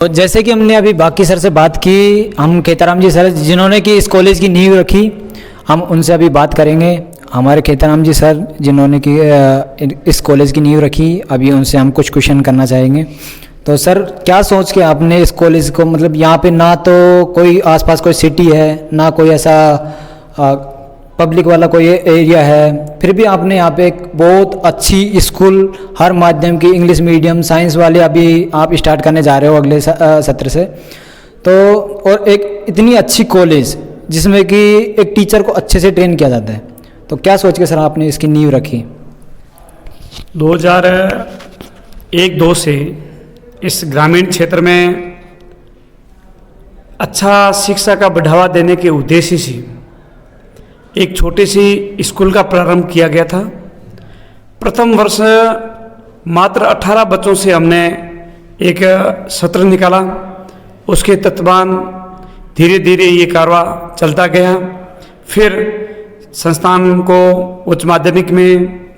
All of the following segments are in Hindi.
तो जैसे कि हमने अभी बाकी सर से बात की, हम खेताराम जी सर जिन्होंने कि इस कॉलेज की नींव रखी, हम उनसे अभी बात करेंगे। हमारे खेताराम जी सर जिन्होंने कि इस कॉलेज की नींव रखी, अभी उनसे हम कुछ क्वेश्चन करना चाहेंगे। तो सर, क्या सोच के आपने इस कॉलेज को, मतलब यहाँ पे ना तो कोई आसपास कोई सिटी है, ना कोई ऐसा पब्लिक वाला कोई एरिया है, फिर भी आपने यहाँ पे एक बहुत अच्छी स्कूल, हर माध्यम की, इंग्लिश मीडियम, साइंस वाले अभी आप स्टार्ट करने जा रहे हो अगले सत्र से। तो और एक इतनी अच्छी कॉलेज जिसमें कि एक टीचर को अच्छे से ट्रेन किया जाता है, तो क्या सोच के सर आपने इसकी नींव रखी? 2001-2 से इस ग्रामीण क्षेत्र में अच्छा शिक्षा का बढ़ावा देने के उद्देश्य से एक छोटी सी स्कूल का प्रारंभ किया गया था। प्रथम वर्ष मात्र 18 बच्चों से हमने एक सत्र निकाला। उसके तत्वान धीरे धीरे ये कारवा चलता गया। फिर संस्थान को उच्च माध्यमिक में,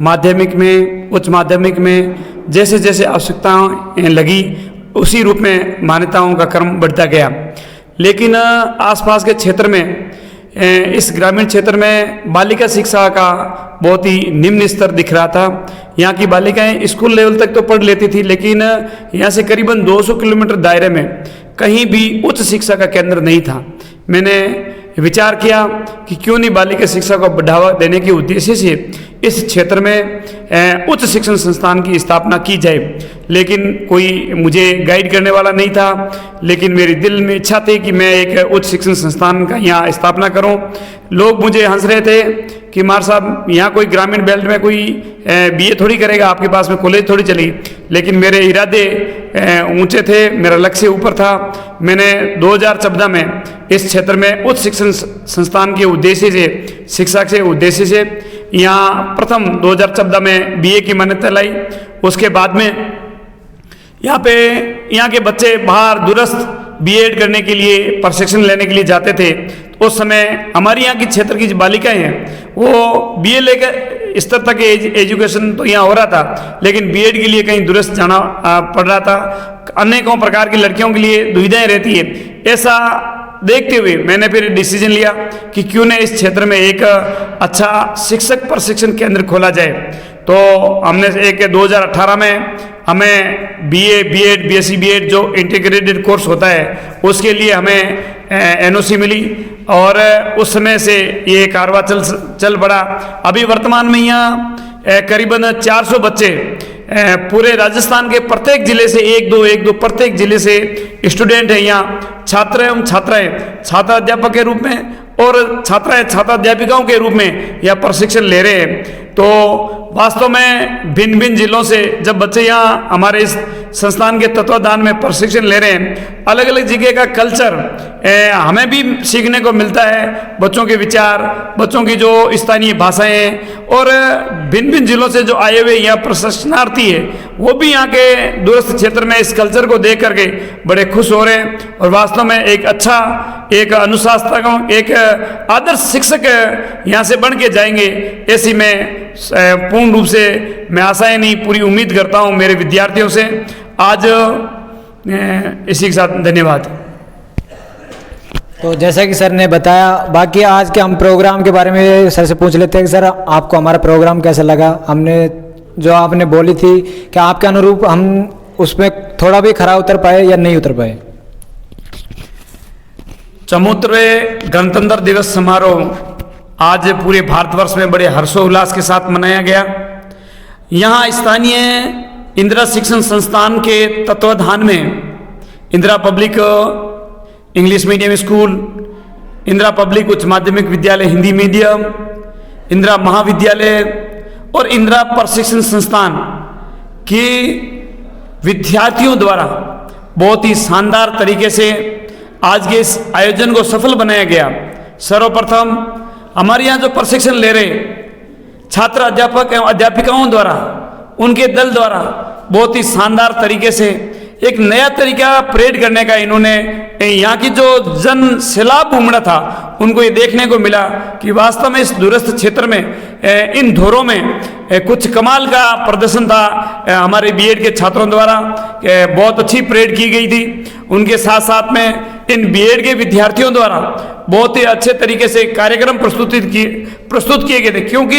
उच्च माध्यमिक में जैसे जैसे आवश्यकताएं लगी, उसी रूप में मान्यताओं का क्रम बढ़ता गया। लेकिन आसपास के क्षेत्र में, इस ग्रामीण क्षेत्र में बालिका शिक्षा का बहुत ही निम्न स्तर दिख रहा था। यहाँ की बालिकाएं स्कूल लेवल तक तो पढ़ लेती थी, लेकिन यहाँ से करीबन 200 किलोमीटर दायरे में कहीं भी उच्च शिक्षा का केंद्र नहीं था। मैंने विचार किया कि क्यों नहीं बालिका शिक्षा को बढ़ावा देने के उद्देश्य से इस क्षेत्र में उच्च शिक्षण संस्थान की स्थापना की जाए। लेकिन कोई मुझे गाइड करने वाला नहीं था, लेकिन मेरे दिल में इच्छा थी कि मैं एक उच्च शिक्षण संस्थान का यहाँ स्थापना करूँ। लोग मुझे हंस रहे थे कि मार साहब, यहाँ कोई ग्रामीण बेल्ट में कोई बीए थोड़ी करेगा, आपके पास में कॉलेज थोड़ी चली। लेकिन मेरे इरादे ऊंचे थे, मेरा लक्ष्य ऊपर था। मैंने 2014 में इस क्षेत्र में उच्च शिक्षण संस्थान के उद्देश्य से, शिक्षा के उद्देश्य से यहाँ प्रथम 2014 में बीए की मान्यता लाई। उसके बाद में यहाँ के बच्चे बाहर दूरस्थ बीएड करने के लिए, प्रशिक्षण लेने के लिए जाते थे। उस समय हमारी यहाँ की क्षेत्र की जो बालिकाएं हैं, वो बीए लेकर स्तर तक एजुकेशन तो यहाँ हो रहा था, लेकिन बीएड के लिए कहीं दूरस्थ जाना पड़ रहा था। अनेकों प्रकार की लड़कियों के लिए दुविधाएं रहती है। ऐसा देखते हुए मैंने फिर डिसीजन लिया कि क्यों न इस क्षेत्र में एक अच्छा शिक्षक प्रशिक्षण केंद्र खोला जाए। तो हमने एक 2018 में हमें बीए, बीएड, बीएससी बीएड जो इंटीग्रेटेड कोर्स होता है, उसके लिए हमें एनओसी मिली और उस समय से ये कारवा चल पड़ा। अभी वर्तमान में यहाँ करीबन 400 बच्चे पूरे राजस्थान के प्रत्येक जिले से एक दो प्रत्येक जिले से स्टूडेंट हैं। यहाँ छात्र एवं छात्राएं छात्राध्यापक के रूप में और छात्राएं छात्राध्यापिकाओं के रूप में यह प्रशिक्षण ले रहे हैं। तो वास्तव में भिन्न भिन्न जिलों से जब बच्चे यहाँ हमारे इस संस्थान के तत्वाधान में प्रशिक्षण ले रहे हैं, अलग अलग जगह का कल्चर हमें भी सीखने को मिलता है। बच्चों के विचार, बच्चों की जो स्थानीय भाषाएं और भिन्न भिन्न जिलों से जो आए हुए यहाँ प्रशिक्षणार्थी है, वो भी यहाँ के दूरस्थ क्षेत्र में इस कल्चर को देख करके बड़े खुश हो रहे हैं। और वास्तव में एक अच्छा, एक अनुशासक, एक आदर्श शिक्षक यहाँ से बन के जाएंगे, ऐसी मैं पूर्ण रूप से मैं आशाएं नहीं, पूरी उम्मीद करता हूँ मेरे विद्यार्थियों से। आज इसी के साथ धन्यवाद। तो जैसा कि सर ने बताया, बाकी आज के हम प्रोग्राम के बारे में सर से पूछ लेते हैं कि सर आपको हमारा प्रोग्राम कैसा लगा। हमने जो आपने बोली थी कि आपके अनुरूप हम उसमें थोड़ा भी खरा उतर पाए या नहीं उतर पाए? 74वें गणतंत्र दिवस समारोह आज पूरे भारतवर्ष में बड़े हर्षोल्लास के साथ मनाया गया। यहाँ स्थानीय इंदिरा शिक्षण संस्थान के तत्वाधान में Indira public English medium school, Indira public उच्च माध्यमिक विद्यालय हिंदी मीडियम, इंदिरा महाविद्यालय और इंदिरा प्रशिक्षण संस्थान के विद्यार्थियों द्वारा बहुत ही शानदार तरीके से आज के इस आयोजन को सफल बनाया गया। सर्वप्रथम हमारे यहाँ जो प्रशिक्षण ले रहे छात्र, अध्यापक एवं अध्यापिकाओं द्वारा, उनके दल द्वारा बहुत ही शानदार तरीके से एक नया तरीका परेड करने का इन्होंने यहाँ की जो जन सैलाब उमड़ा था उनको ये देखने को मिला कि वास्तव में इस दूरस्थ क्षेत्र में इन धोरों में कुछ कमाल का प्रदर्शन था। हमारे बीएड के छात्रों द्वारा बहुत अच्छी परेड की गई थी। उनके साथ साथ में इन बीएड के विद्यार्थियों द्वारा बहुत ही अच्छे तरीके से कार्यक्रम प्रस्तुत किए गए थे, क्योंकि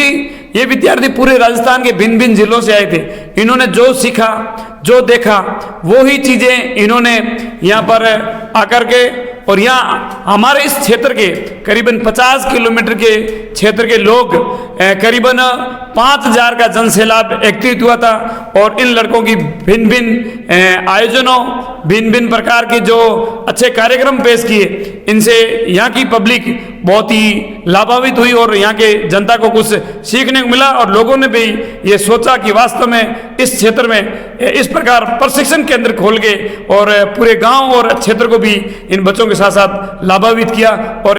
ये विद्यार्थी पूरे राजस्थान के भिन्न भिन्न जिलों से आए थे। इन्होंने जो सीखा, जो देखा, वो ही चीज़ें इन्होंने यहाँ पर आकर के, और यहाँ हमारे इस क्षेत्र के करीबन 50 किलोमीटर के क्षेत्र के लोग करीबन 5000 का जनसैलाब एकत्रित हुआ था। और इन लड़कों की भिन्न भिन्न आयोजनों, भिन्न भिन्न प्रकार के जो अच्छे कार्यक्रम पेश किए, इनसे यहाँ की पब्लिक बहुत ही लाभान्वित हुई और यहाँ के जनता को कुछ सीखने को मिला। और लोगों ने भी ये सोचा कि वास्तव में इस क्षेत्र में इस प्रकार प्रशिक्षण केंद्र खोल के और पूरे गांव और क्षेत्र को भी इन बच्चों के साथ साथ लाभान्वित किया। और